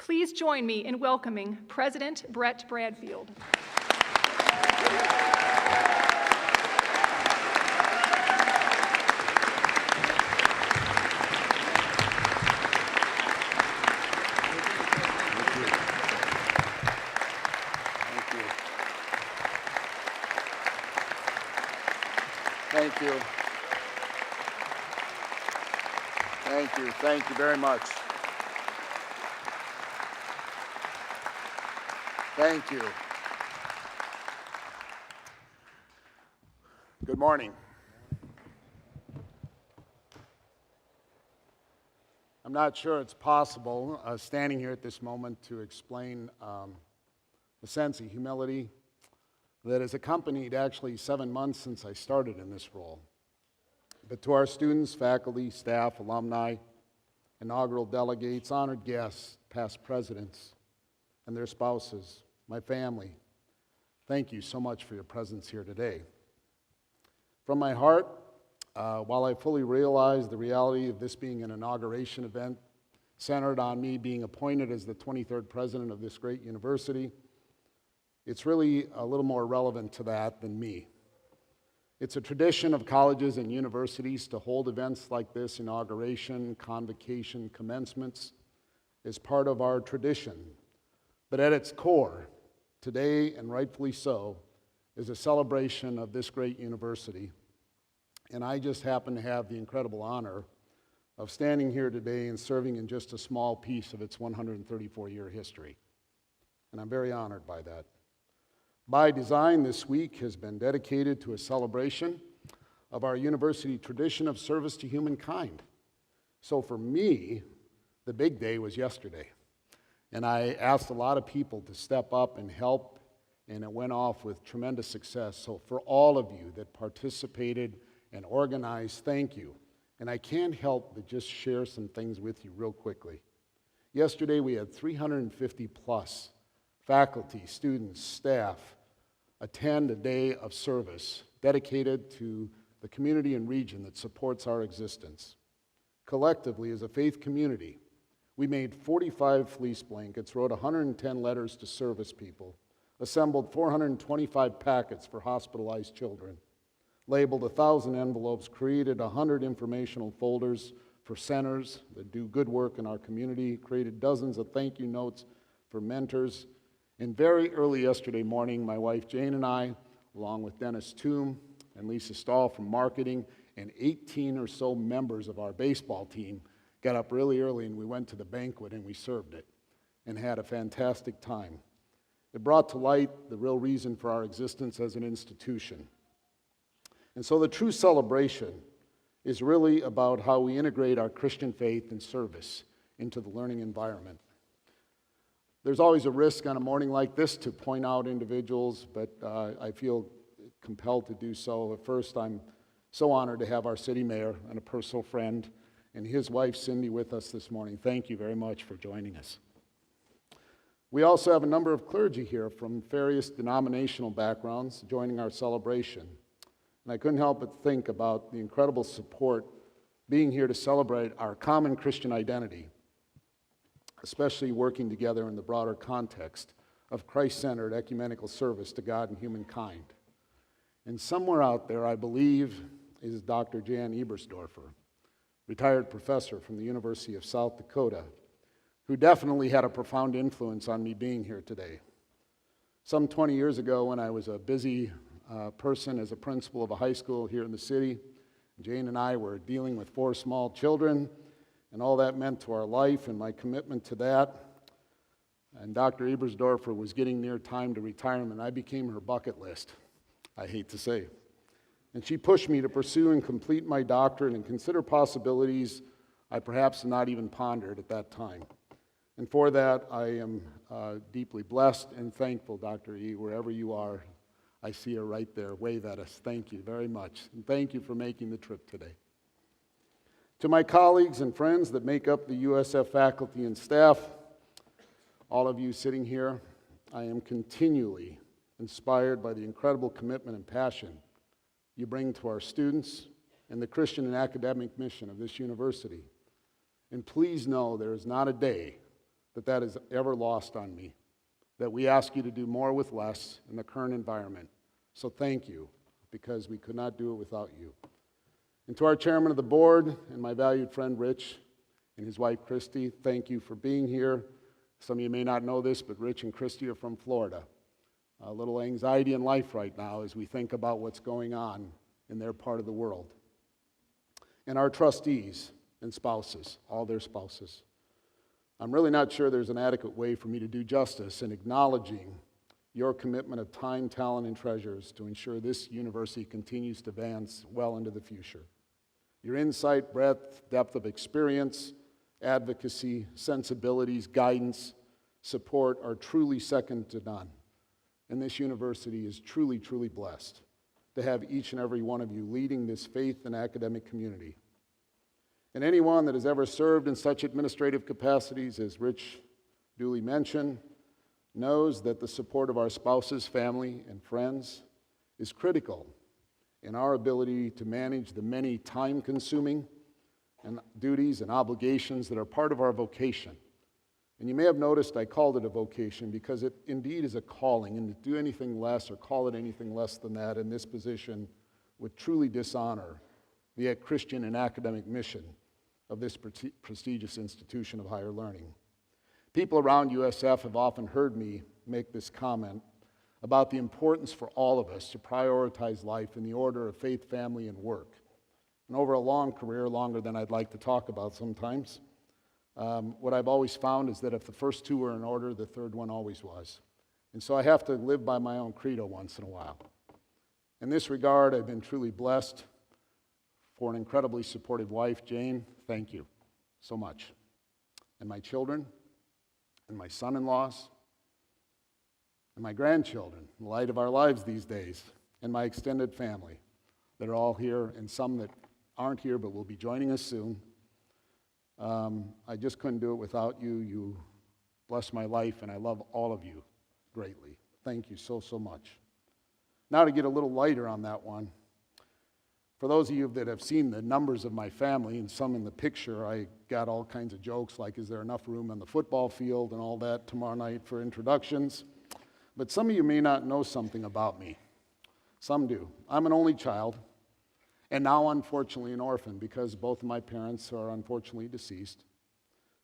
Please join me in welcoming President Brett Bradfield. Thank you. Thank you. Thank you very much. Thank you. Good morning. I'm not sure it's possible, standing here at this moment, to explain the sense of humility that has accompanied actually 7 months since I started in this role. But to our students, faculty, staff, alumni, inaugural delegates, honored guests, past presidents, and their spouses, my family, thank you so much for your presence here today. From my heart, while I fully realize the reality of this being an inauguration event centered on me being appointed as the 23rd president of this great university, it's really a little more relevant to that than me. It's a tradition of colleges and universities to hold events like this, inauguration, convocation, commencements, as part of our tradition. But at its core, today, and rightfully so, is a celebration of this great university. And I just happen to have the incredible honor of standing here today and serving in just a small piece of its 134-year history. And I'm very honored by that. By design, this week has been dedicated to a celebration of our university tradition of service to humankind. So for me, the big day was yesterday. And I asked a lot of people to step up and help, and it went off with tremendous success. So for all of you that participated and organized, thank you. And I can't help but just share some things with you real quickly. Yesterday we had 350 plus faculty, students, staff attend a day of service dedicated to the community and region that supports our existence. Collectively, as a faith community, we made 45 fleece blankets, wrote 110 letters to service people, assembled 425 packets for hospitalized children, labeled 1,000 envelopes, created 100 informational folders for centers that do good work in our community, created dozens of thank you notes for mentors. And very early yesterday morning, my wife Jane and I, along with Dennis Toom and Lisa Stahl from marketing, and 18 or so members of our baseball team, got up really early and we went to the banquet and we served it and had a fantastic time. It brought to light the real reason for our existence as an institution. And so the true celebration is really about how we integrate our Christian faith and service into the learning environment. There's always a risk on a morning like this to point out individuals, but I feel compelled to do so. At first, I'm so honored to have our city mayor and a personal friend and his wife Cindy with us this morning. Thank you very much for joining us. We also have a number of clergy here from various denominational backgrounds joining our celebration. And I couldn't help but think about the incredible support being here to celebrate our common Christian identity, especially working together in the broader context of Christ-centered ecumenical service to God and humankind. And somewhere out there, I believe, is Dr. Jan Ebersdorfer, retired professor from the University of South Dakota, who definitely had a profound influence on me being here today. Some 20 years ago, when I was a busy person as a principal of a high school here in the city, Jane and I were dealing with 4 small children, and all that meant to our life and my commitment to that. And Dr. Ebersdorfer was getting near time to retirement. I became her bucket list, I hate to say. And she pushed me to pursue and complete my doctorate and consider possibilities I perhaps had not even pondered at that time. And for that, I am deeply blessed and thankful, Dr. E., wherever you are. I see her right there. Wave at us. Thank you very much. And thank you for making the trip today. To my colleagues and friends that make up the USF faculty and staff, all of you sitting here, I am continually inspired by the incredible commitment and passion you bring to our students and the Christian and academic mission of this university. And please know there is not a day that is ever lost on me, that we ask you to do more with less in the current environment. So thank you, because we could not do it without you. And to our chairman of the board and my valued friend Rich and his wife Christy, thank you for being here. Some of you may not know this, but Rich and Christy are from Florida. A little anxiety in life right now as we think about what's going on in their part of the world. And our trustees and spouses, all their spouses. I'm really not sure there's an adequate way for me to do justice in acknowledging your commitment of time, talent, and treasures to ensure this university continues to advance well into the future. Your insight, breadth, depth of experience, advocacy, sensibilities, guidance, support are truly second to none. And this university is truly, truly blessed to have each and every one of you leading this faith and academic community. And anyone that has ever served in such administrative capacities, as Rich duly mentioned, knows that the support of our spouses, family, and friends is critical in our ability to manage the many time-consuming and duties and obligations that are part of our vocation. And you may have noticed I called it a vocation because it indeed is a calling, and to do anything less or call it anything less than that in this position would truly dishonor the Christian and academic mission of this prestigious institution of higher learning. People around USF have often heard me make this comment about the importance for all of us to prioritize life in the order of faith, family, and work. And over a long career, longer than I'd like to talk about sometimes, what I've always found is that if the first two were in order, the third one always was. And so I have to live by my own credo once in a while. In this regard, I've been truly blessed for an incredibly supportive wife, Jane. Thank you so much. And my children, and my son-in-laws, and my grandchildren, in the light of our lives these days, and my extended family that are all here, and some that aren't here but will be joining us soon. I just couldn't do it without you. You bless my life, and I love all of you greatly. Thank you so, so much. Now to get a little lighter on that one, for those of you that have seen the numbers of my family, and some in the picture, I got all kinds of jokes like, is there enough room on the football field and all that tomorrow night for introductions? But some of you may not know something about me. Some do. I'm an only child, and now unfortunately an orphan because both of my parents are unfortunately deceased.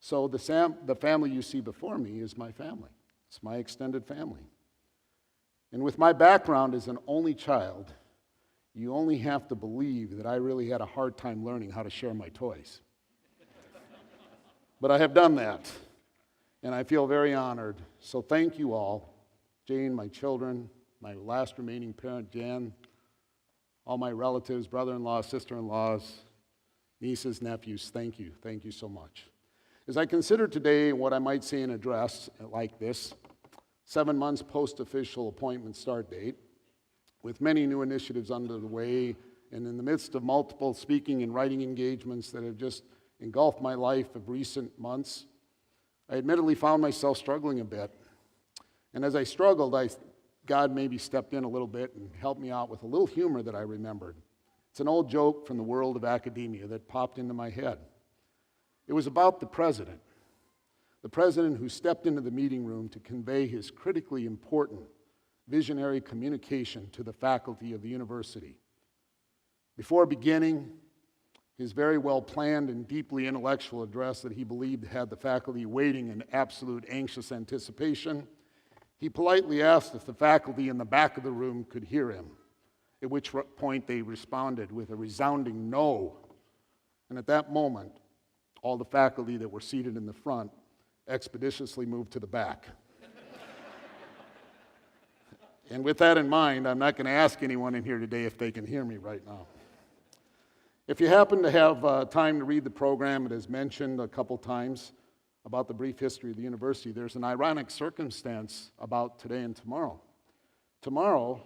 So the family you see before me is my family. It's my extended family. And with my background as an only child, you only have to believe that I really had a hard time learning how to share my toys. But I have done that, and I feel very honored. So thank you all, Jane, my children, my last remaining parent, Jan, all my relatives, brother-in-laws, sister-in-laws, nieces, nephews, thank you. Thank you so much. As I consider today what I might say in an address like this, 7 months post-official appointment start date, with many new initiatives under the way, and in the midst of multiple speaking and writing engagements that have just engulfed my life of recent months, I admittedly found myself struggling a bit. And as I struggled, God maybe stepped in a little bit and helped me out with a little humor that I remembered. It's an old joke from the world of academia that popped into my head. It was about the president who stepped into the meeting room to convey his critically important visionary communication to the faculty of the university. Before beginning his very well-planned and deeply intellectual address that he believed had the faculty waiting in absolute anxious anticipation, he politely asked if the faculty in the back of the room could hear him, at which point they responded with a resounding no. And at that moment, all the faculty that were seated in the front expeditiously moved to the back. And with that in mind, I'm not going to ask anyone in here today if they can hear me right now. If you happen to have time to read the program, it is mentioned a couple times about the brief history of the university. There's an ironic circumstance about today and tomorrow. Tomorrow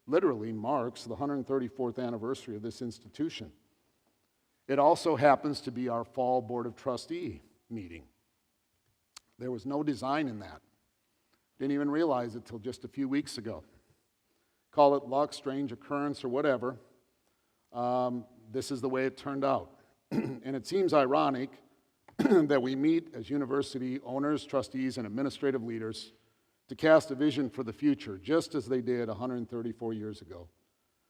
literally marks the 134th anniversary of this institution. It also happens to be our fall Board of Trustee meeting. There was no design in that. Didn't even realize it till just a few weeks ago. Call it luck, strange occurrence, or whatever. This is the way it turned out. And it seems ironic that we meet as university owners, trustees, and administrative leaders to cast a vision for the future, just as they did 134 years ago,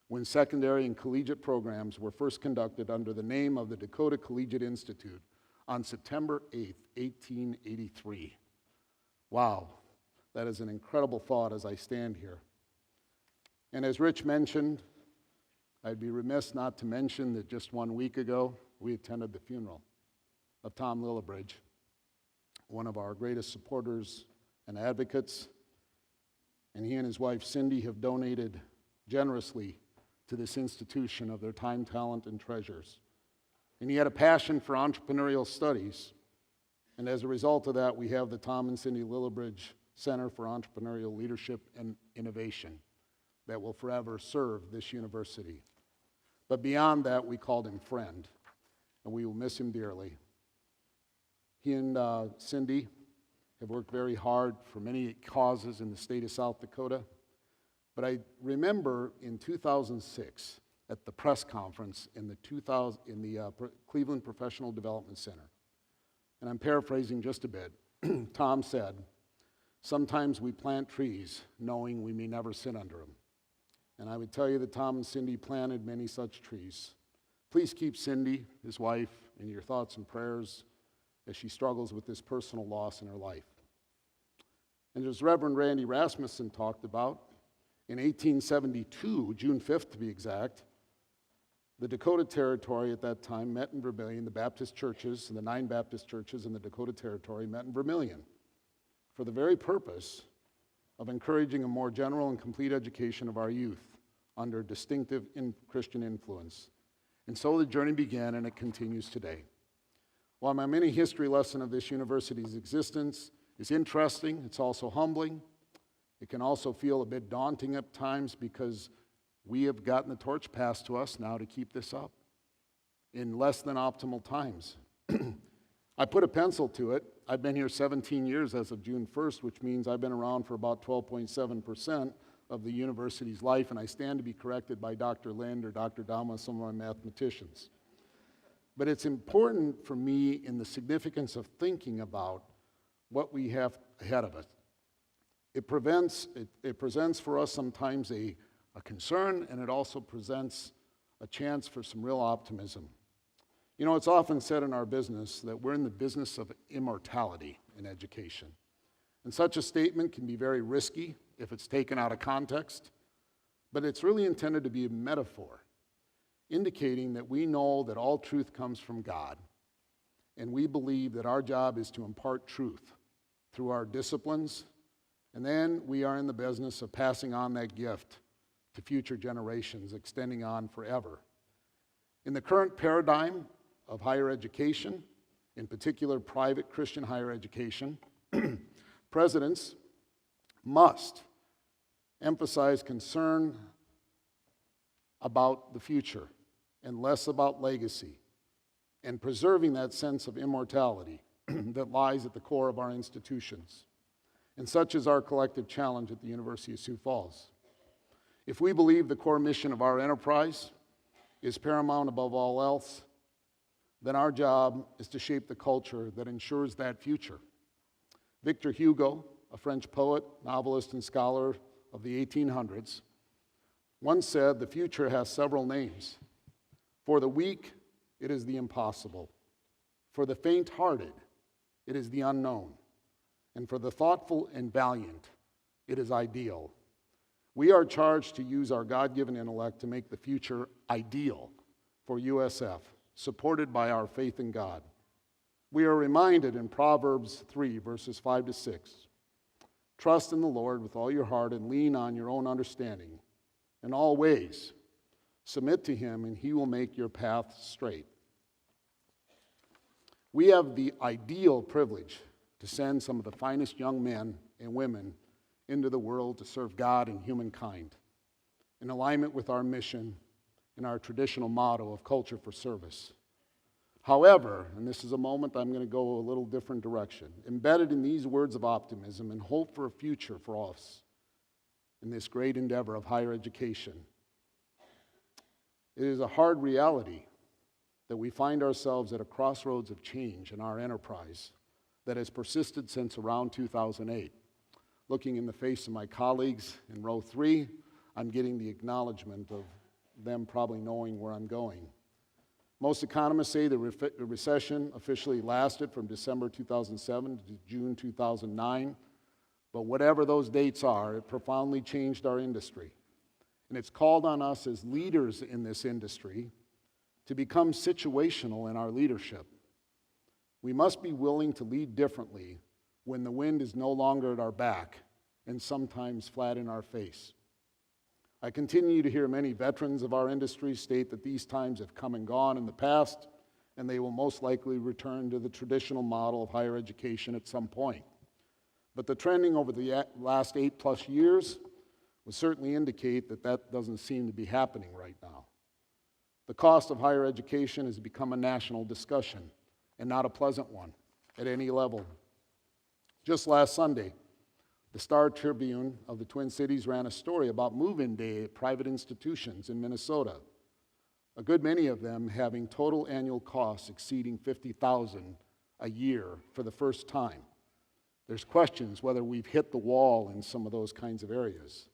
when secondary and collegiate programs were first conducted under the name of the Dakota Collegiate Institute on September 8th, 1883. Wow, that is an incredible thought as I stand here. And as Rich mentioned, I'd be remiss not to mention that just 1 week ago, we attended the funeral of Tom Lillibridge, one of our greatest supporters and advocates, and he and his wife Cindy have donated generously to this institution of their time, talent, and treasures. And he had a passion for entrepreneurial studies, and as a result of that, we have the Tom and Cindy Lillibridge Center for Entrepreneurial Leadership and Innovation that will forever serve this university. But beyond that, we called him friend, and we will miss him dearly. He and Cindy have worked very hard for many causes in the state of South Dakota. But I remember in 2006 at the press conference in the Cleveland Professional Development Center, and I'm paraphrasing just a bit, Tom said, "Sometimes we plant trees knowing we may never sit under them." And I would tell you that Tom and Cindy planted many such trees. Please keep Cindy, his wife, in your thoughts and prayers as she struggles with this personal loss in her life. And as Reverend Randy Rasmussen talked about, in 1872, June 5th to be exact, the Dakota Territory at that time met in Vermilion. The Baptist churches, the 9 Baptist churches in the Dakota Territory met in Vermilion for the very purpose of encouraging a more general and complete education of our youth under distinctive Christian influence. And so the journey began, and it continues today. While my mini history lesson of this university's existence is interesting, it's also humbling. It can also feel a bit daunting at times because we have gotten the torch passed to us now to keep this up in less than optimal times. I put a pencil to it. I've been here 17 years as of June 1st, which means I've been around for about 12.7% of the university's life, and I stand to be corrected by Dr. Lind or Dr. Dama, some of my mathematicians. But it's important for me in the significance of thinking about what we have ahead of us. It presents for us sometimes a concern, and it also presents a chance for some real optimism. You know, it's often said in our business that we're in the business of immortality in education. And such a statement can be very risky if it's taken out of context, but it's really intended to be a metaphor, indicating that we know that all truth comes from God, and we believe that our job is to impart truth through our disciplines, and then we are in the business of passing on that gift to future generations, extending on forever. In the current paradigm of higher education, in particular private Christian higher education, presidents must emphasize concern about the future and less about legacy, and preserving that sense of immortality that lies at the core of our institutions. And such is our collective challenge at the University of Sioux Falls. If we believe the core mission of our enterprise is paramount above all else, then our job is to shape the culture that ensures that future. Victor Hugo, a French poet, novelist, and scholar of the 1800s, once said, "The future has several names. For the weak, it is the impossible. For the faint-hearted, it is the unknown. And for the thoughtful and valiant, it is ideal." We are charged to use our God-given intellect to make the future ideal for USF, supported by our faith in God. We are reminded in Proverbs 3, verses 5 to 6, "Trust in the Lord with all your heart and lean on your own understanding. In all ways, submit to him, and he will make your path straight." We have the ideal privilege to send some of the finest young men and women into the world to serve God and humankind in alignment with our mission and our traditional motto of culture for service. However, and this is a moment I'm going to go a little different direction, embedded in these words of optimism and hope for a future for us in this great endeavor of higher education, it is a hard reality that we find ourselves at a crossroads of change in our enterprise that has persisted since around 2008. Looking in the face of my colleagues in row 3, I'm getting the acknowledgement of them probably knowing where I'm going. Most economists say the recession officially lasted from December 2007 to June 2009, but whatever those dates are, it profoundly changed our industry. And it's called on us as leaders in this industry to become situational in our leadership. We must be willing to lead differently when the wind is no longer at our back and sometimes flat in our face. I continue to hear many veterans of our industry state that these times have come and gone in the past, and they will most likely return to the traditional model of higher education at some point. But the trending over the last 8+ years would certainly indicate that that doesn't seem to be happening right now. The cost of higher education has become a national discussion, and not a pleasant one at any level. Just last Sunday, the Star Tribune of the Twin Cities ran a story about move-in day at private institutions in Minnesota, a good many of them having total annual costs exceeding $50,000 a year for the first time. There's questions whether we've hit the wall in some of those kinds of areas.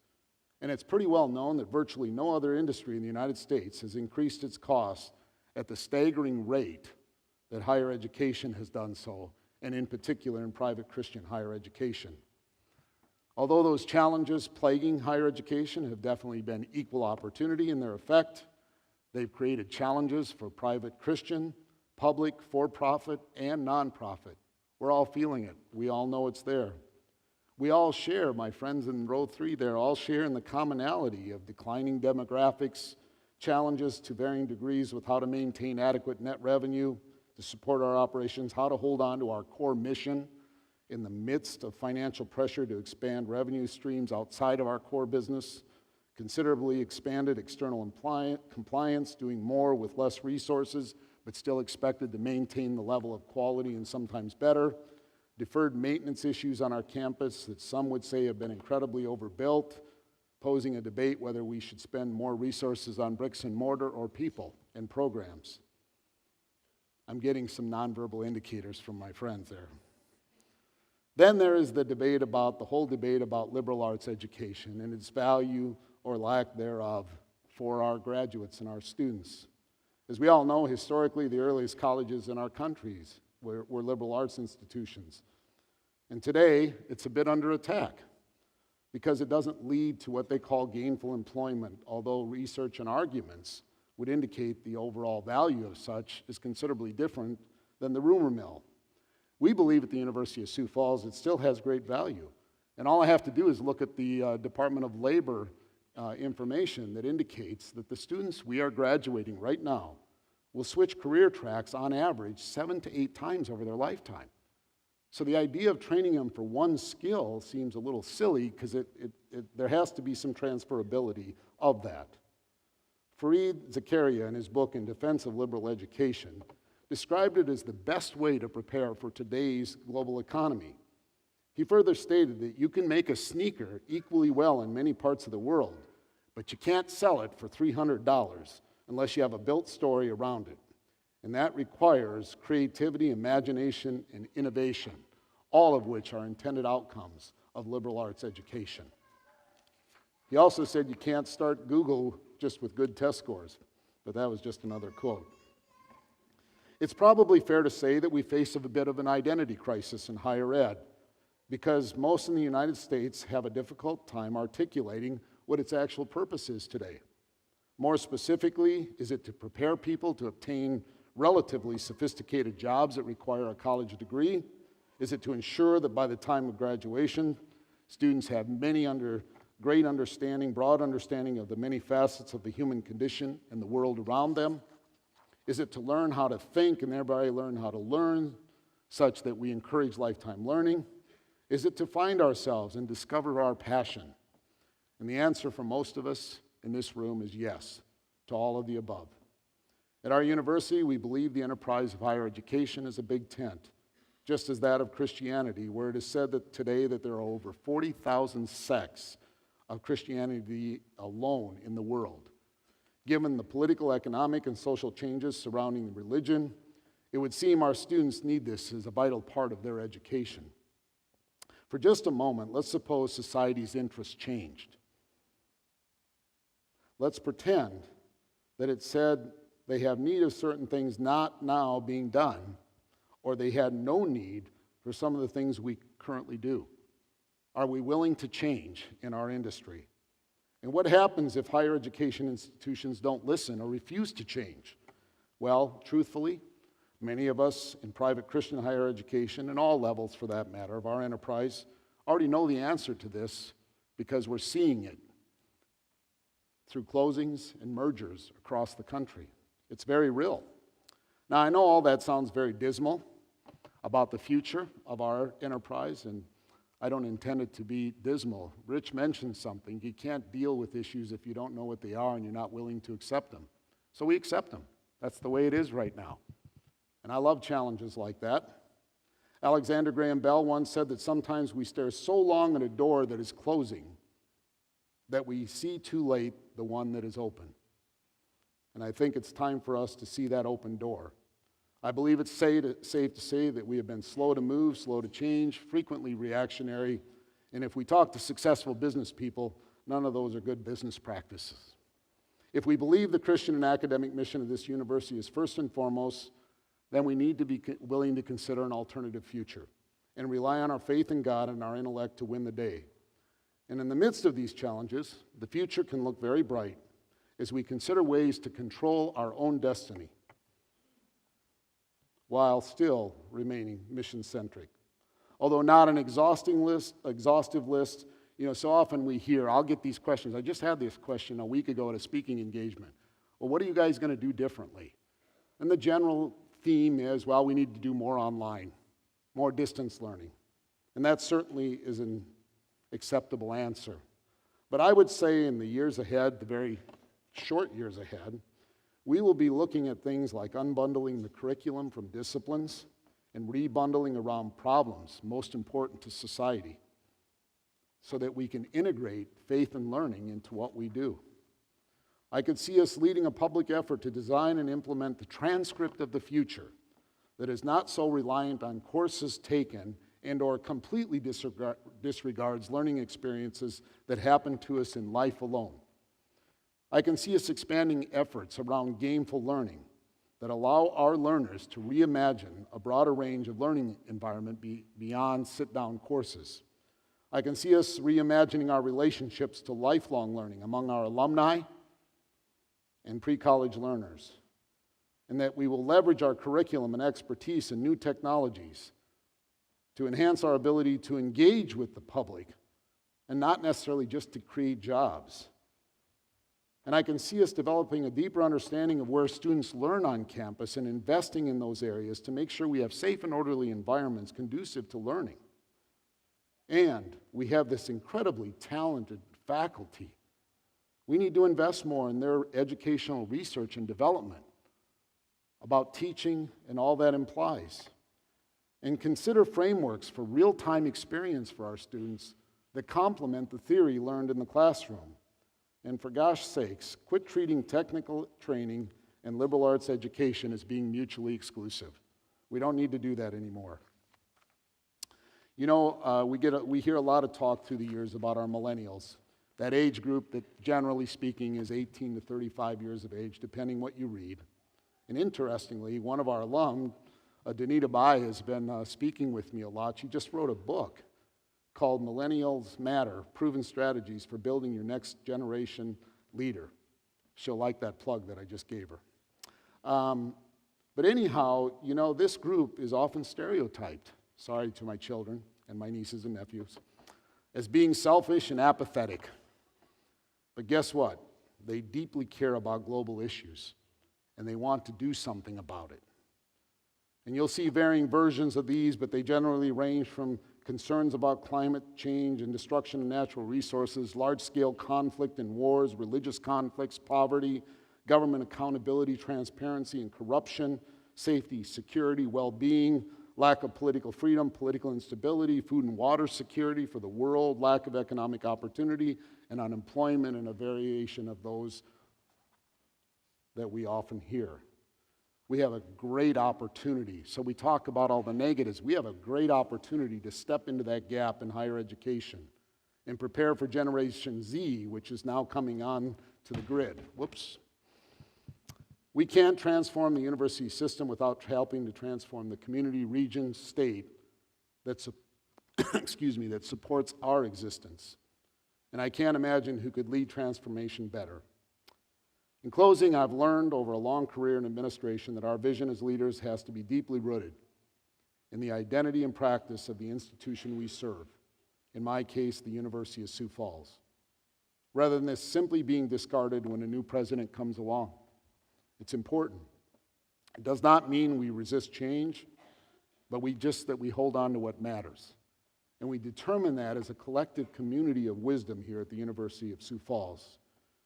And it's pretty well known that virtually no other industry in the United States has increased its costs at the staggering rate that higher education has done so, and in particular in private Christian higher education. Although those challenges plaguing higher education have definitely been equal opportunity in their effect, they've created challenges for private Christian, public, for-profit, and nonprofit. We're all feeling it. We all know it's there. We all share, my friends in row 3 there, all share in the commonality of declining demographics, challenges to varying degrees with how to maintain adequate net revenue to support our operations, how to hold on to our core mission in the midst of financial pressure to expand revenue streams outside of our core business, considerably expanded external compliance, doing more with less resources, but still expected to maintain the level of quality and sometimes better, deferred maintenance issues on our campus that some would say have been incredibly overbuilt, posing a debate whether we should spend more resources on bricks and mortar or people and programs. I'm getting some nonverbal indicators from my friends there. Then there is the whole debate about liberal arts education and its value or lack thereof for our graduates and our students. As we all know, historically, the earliest colleges in our countries were liberal arts institutions. And today, it's a bit under attack because it doesn't lead to what they call gainful employment, although research and arguments would indicate the overall value of such is considerably different than the rumor mill. We believe at the University of Sioux Falls it still has great value. And all I have to do is look at the Department of Labor information that indicates that the students we are graduating right now will switch career tracks on average 7 to 8 times over their lifetime. So the idea of training them for one skill seems a little silly because there has to be some transferability of that. Fareed Zakaria, in his book In Defense of Liberal Education, described it as the best way to prepare for today's global economy. He further stated that you can make a sneaker equally well in many parts of the world, but you can't sell it for $300 unless you have a built story around it. And that requires creativity, imagination, and innovation, all of which are intended outcomes of liberal arts education. He also said you can't start Google just with good test scores, but that was just another quote. It's probably fair to say that we face a bit of an identity crisis in higher ed because most in the United States have a difficult time articulating what its actual purpose is today. More specifically, is it to prepare people to obtain relatively sophisticated jobs that require a college degree? Is it to ensure that by the time of graduation, students have broad understanding of the many facets of the human condition and the world around them? Is it to learn how to think and thereby learn how to learn, such that we encourage lifetime learning? Is it to find ourselves and discover our passion? And the answer for most of us in this room is yes, to all of the above. At our university, we believe the enterprise of higher education is a big tent, just as that of Christianity, where it is said that today that there are over 40,000 sects of Christianity alone in the world. Given the political, economic, and social changes surrounding religion, it would seem our students need this as a vital part of their education. For just a moment, let's suppose society's interests changed. Let's pretend that it said they have need of certain things not now being done, or they had no need for some of the things we currently do. Are we willing to change in our industry? And what happens if higher education institutions don't listen or refuse to change? Well, truthfully, many of us in private Christian higher education, and all levels for that matter, of our enterprise, already know the answer to this because we're seeing it through closings and mergers across the country. It's very real. Now, I know all that sounds very dismal about the future of our enterprise, and I don't intend it to be dismal. Rich mentioned something. You can't deal with issues if you don't know what they are and you're not willing to accept them. So we accept them. That's the way it is right now. And I love challenges like that. Alexander Graham Bell once said that sometimes we stare so long at a door that is closing that we see too late the one that is open. And I think it's time for us to see that open door. I believe it's safe to say that we have been slow to move, slow to change, frequently reactionary, and if we talk to successful business people, none of those are good business practices. If we believe the Christian and academic mission of this university is first and foremost, then we need to be willing to consider an alternative future and rely on our faith in God and our intellect to win the day. And in the midst of these challenges, the future can look very bright as we consider ways to control our own destiny while still remaining mission-centric. Although not an exhaustive list, so often we hear, I'll get these questions. I just had this question a week ago at a speaking engagement. Well, what are you guys going to do differently? And the general theme is, well, we need to do more online, more distance learning. And that certainly is an acceptable answer. But I would say in the years ahead, the very short years ahead, we will be looking at things like unbundling the curriculum from disciplines and rebundling around problems most important to society so that we can integrate faith and learning into what we do. I could see us leading a public effort to design and implement the transcript of the future that is not so reliant on courses taken and or completely disregards learning experiences that happen to us in life alone. I can see us expanding efforts around gameful learning that allow our learners to reimagine a broader range of learning environment beyond sit-down courses. I can see us reimagining our relationships to lifelong learning among our alumni and pre-college learners, and that we will leverage our curriculum and expertise in new technologies to enhance our ability to engage with the public and not necessarily just to create jobs. And I can see us developing a deeper understanding of where students learn on campus and investing in those areas to make sure we have safe and orderly environments conducive to learning. And we have this incredibly talented faculty. We need to invest more in their educational research and development about teaching and all that implies. And consider frameworks for real-time experience for our students that complement the theory learned in the classroom. And for gosh sakes, quit treating technical training and liberal arts education as being mutually exclusive. We don't need to do that anymore. You know, we hear a lot of talk through the years about our millennials, that age group that generally speaking is 18 to 35 years of age, depending what you read. And interestingly, one of our alum, Danita Bai, has been speaking with me a lot. She just wrote a book called Millennials Matter, Proven Strategies for Building Your Next Generation Leader. She'll like that plug that I just gave her. But anyhow, you know, this group is often stereotyped, sorry to my children and my nieces and nephews, as being selfish and apathetic. But guess what? They deeply care about global issues, and they want to do something about it. And you'll see varying versions of these, but they generally range from concerns about climate change and destruction of natural resources, large-scale conflict and wars, religious conflicts, poverty, government accountability, transparency and corruption, safety, security, well-being, lack of political freedom, political instability, food and water security for the world, lack of economic opportunity, and unemployment, and a variation of those that we often hear. We have a great opportunity. So we talk about all the negatives. We have a great opportunity to step into that gap in higher education and prepare for Generation Z, which is now coming on to the grid. Whoops. We can't transform the university system without helping to transform the community, region, state that that supports our existence. And I can't imagine who could lead transformation better. In closing, I've learned over a long career in administration that our vision as leaders has to be deeply rooted in the identity and practice of the institution we serve, in my case, the University of Sioux Falls, rather than this simply being discarded when a new president comes along. It's important. It does not mean we resist change, but we hold on to what matters. And we determine that as a collective community of wisdom here at the University of Sioux Falls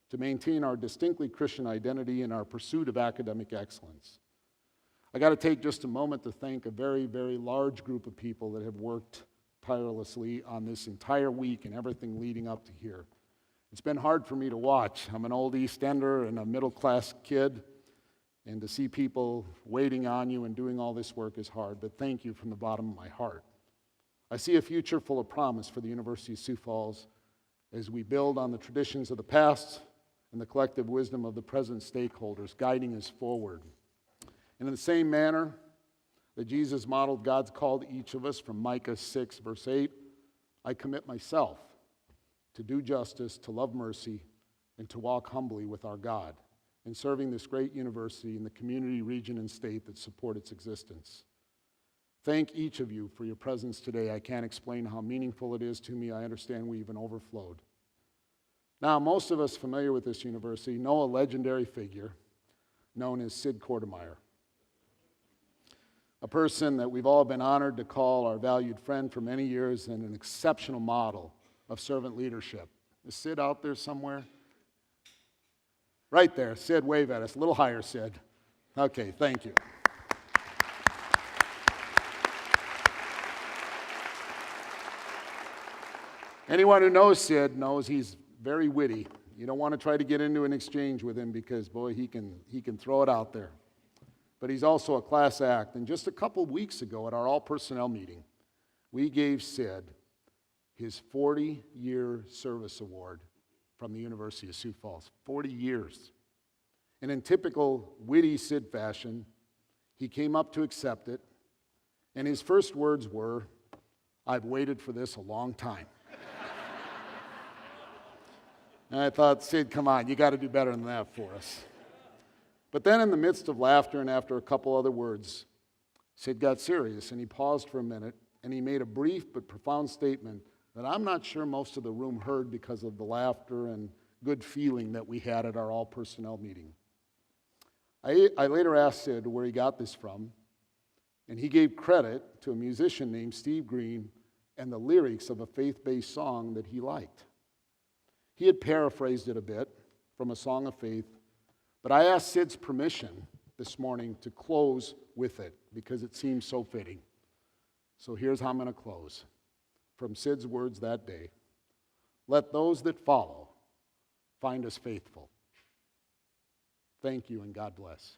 to maintain our distinctly Christian identity and our pursuit of academic excellence. I got to take just a moment to thank a very, very large group of people that have worked tirelessly on this entire week and everything leading up to here. It's been hard for me to watch. I'm an old East Ender and a middle-class kid, and to see people waiting on you and doing all this work is hard, but thank you from the bottom of my heart. I see a future full of promise for the University of Sioux Falls as we build on the traditions of the past and the collective wisdom of the present stakeholders guiding us forward. And in the same manner that Jesus modeled God's call to each of us from Micah 6, verse 8, I commit myself to do justice, to love mercy, and to walk humbly with our God in serving this great university and the community, region, and state that support its existence. Thank each of you for your presence today. I can't explain how meaningful it is to me. I understand we even overflowed. Now, most of us familiar with this university know a legendary figure known as Sid Kortemeyer, a person that we've all been honored to call our valued friend for many years and an exceptional model of servant leadership. Is Sid out there somewhere? Right there. Sid, wave at us. A little higher, Sid. Okay, thank you. Anyone who knows Sid knows he's very witty. You don't want to try to get into an exchange with him because, boy, he can throw it out there. But he's also a class act. And just a couple weeks ago at our all-personnel meeting, we gave Sid his 40-year service award from the University of Sioux Falls. 40 years. And in typical witty Sid fashion, he came up to accept it, and his first words were, "I've waited for this a long time." And I thought, Sid, come on, you got to do better than that for us. But then in the midst of laughter and after a couple other words, Sid got serious, and he paused for a minute, and he made a brief but profound statement that I'm not sure most of the room heard because of the laughter and good feeling that we had at our all-personnel meeting. I later asked Sid where he got this from, and he gave credit to a musician named Steve Green and the lyrics of a faith-based song that he liked. He had paraphrased it a bit from a song of faith, but I asked Sid's permission this morning to close with it because it seems so fitting. So here's how I'm going to close. From Sid's words that day, "Let those that follow find us faithful." Thank you and God bless.